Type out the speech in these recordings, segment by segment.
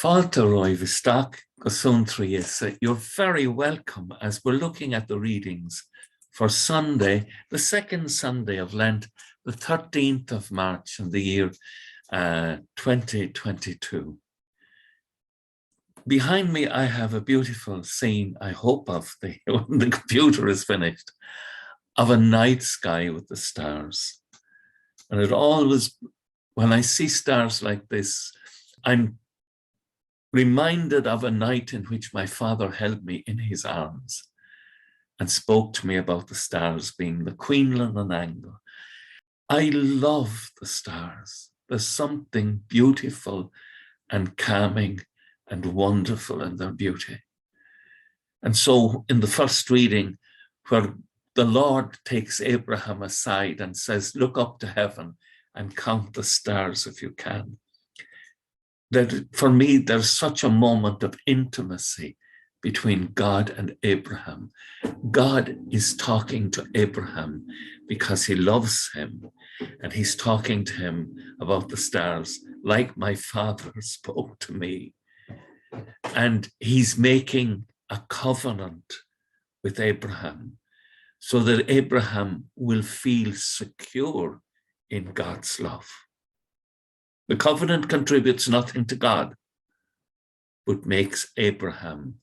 Folklore Suantraí Íosa. You're very welcome as we're looking at the readings for Sunday, the second Sunday of Lent, the 13th of March in the year 2022. Behind me, I have a beautiful scene, I hope of when the computer is finished, of a night sky with the stars. And it always, when I see stars like this, I'm reminded of a night in which my father held me in his arms and spoke to me about the stars being the Queenland and Angle. I love the stars. There's something beautiful and calming and wonderful in their beauty. And so in the first reading, where the Lord takes Abraham aside and says, look up to heaven and count the stars if you can. That for me, there's such a moment of intimacy between God and Abraham. God is talking to Abraham because he loves him, and he's talking to him about the stars like my father spoke to me. And he's making a covenant with Abraham so that Abraham will feel secure in God's love. The covenant contributes nothing to God, but makes Abraham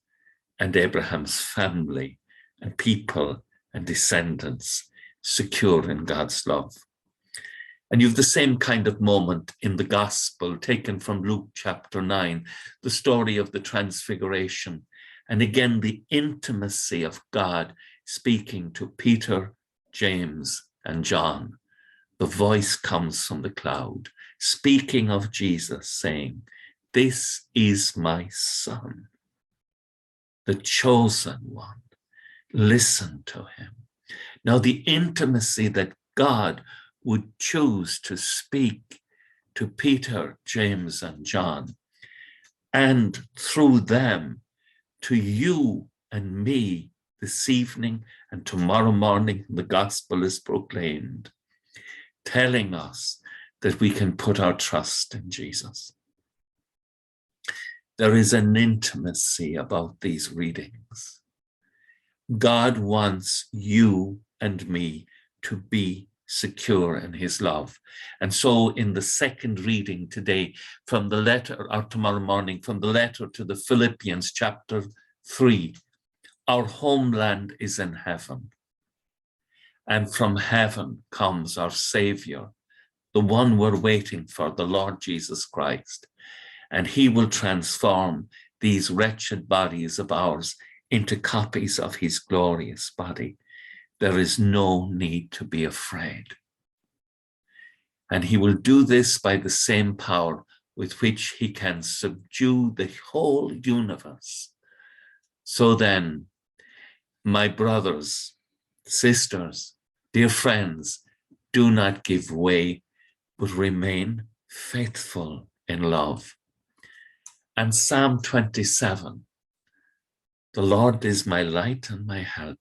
and Abraham's family and people and descendants secure in God's love. And you have the same kind of moment in the gospel taken from Luke chapter 9, the story of the transfiguration. And again, the intimacy of God speaking to Peter, James, and John. The voice comes from the cloud, speaking of Jesus, saying, this is my son, the chosen one. Listen to him. Now, the intimacy that God would choose to speak to Peter, James, and John, and through them to you and me this evening and tomorrow morning, the gospel is proclaimed, telling us that we can put our trust in Jesus. There is an intimacy about these readings. God wants you and me to be secure in his love. And so in the second reading today from the letter, or tomorrow morning, from the letter to the Philippians chapter 3, our homeland is in heaven. And from heaven comes our Savior, the one we're waiting for, the Lord Jesus Christ. And he will transform these wretched bodies of ours into copies of his glorious body. There is no need to be afraid. And he will do this by the same power with which he can subdue the whole universe. So then, my brothers, sisters, dear friends, do not give way, but remain faithful in love. And Psalm 27, the Lord is my light and my help.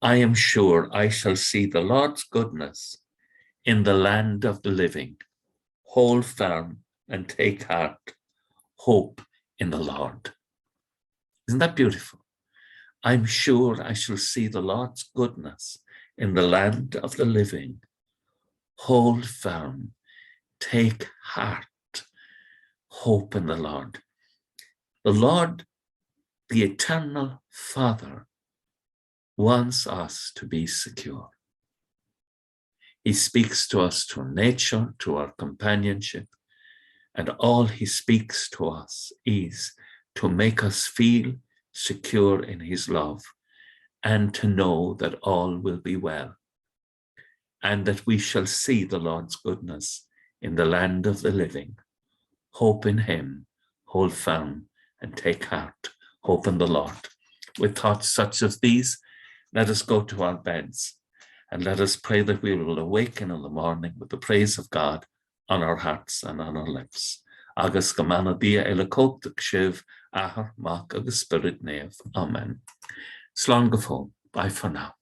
I am sure I shall see the Lord's goodness in the land of the living. Hold firm and take heart. Hope in the Lord. Isn't that beautiful? I'm sure I shall see the Lord's goodness in the land of the living. Hold firm, take heart, hope in the Lord. The Lord, the eternal Father, wants us to be secure. He speaks to us through nature, to our companionship, and all he speaks to us is to make us feel secure in his love and to know that all will be well and that we shall see the Lord's goodness in the land of the living. Hope in him, hold firm and take heart. Hope in the Lord. With thoughts such as these, let us go to our beds and let us pray that we will awaken in the morning with the praise of God on our hearts and on our lips. Agus gamana dia elakot kshiv ahar mak agus spirit nev. Amen. Slán go fóill. Bye for now.